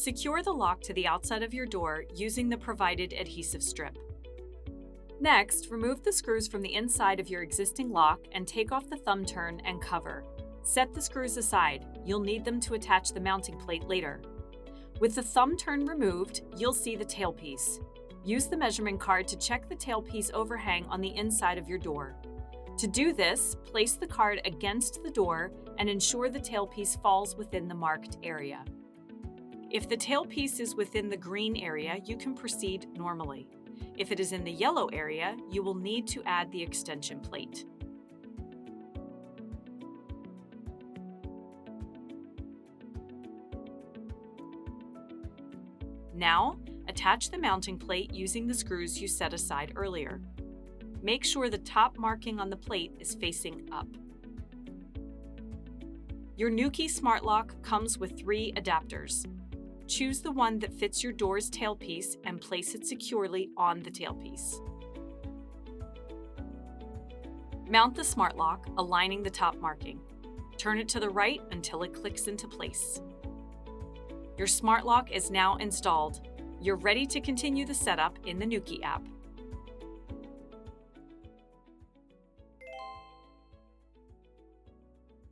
Secure the lock to the outside of your door using the provided adhesive strip. Next, remove the screws from the inside of your existing lock and take off the thumb turn and cover. Set the screws aside. You'll need them to attach the mounting plate later. With the thumb turn removed, you'll see the tailpiece. Use the measurement card to check the tailpiece overhang on the inside of your door. To do this, place the card against the door and ensure the tailpiece falls within the marked area. If the tailpiece is within the green area, you can proceed normally. If it is in the yellow area, you will need to add the extension plate. Now, attach the mounting plate using the screws you set aside earlier. Make sure the top marking on the plate is facing up. Your Nuki smart lock comes with 3 adapters. Choose the one that fits your door's tailpiece and place it securely on the tailpiece. Mount the smart lock, aligning the top marking. Turn it to the right until it clicks into place. Your smart lock is now installed. You're ready to continue the setup in the Nuki app.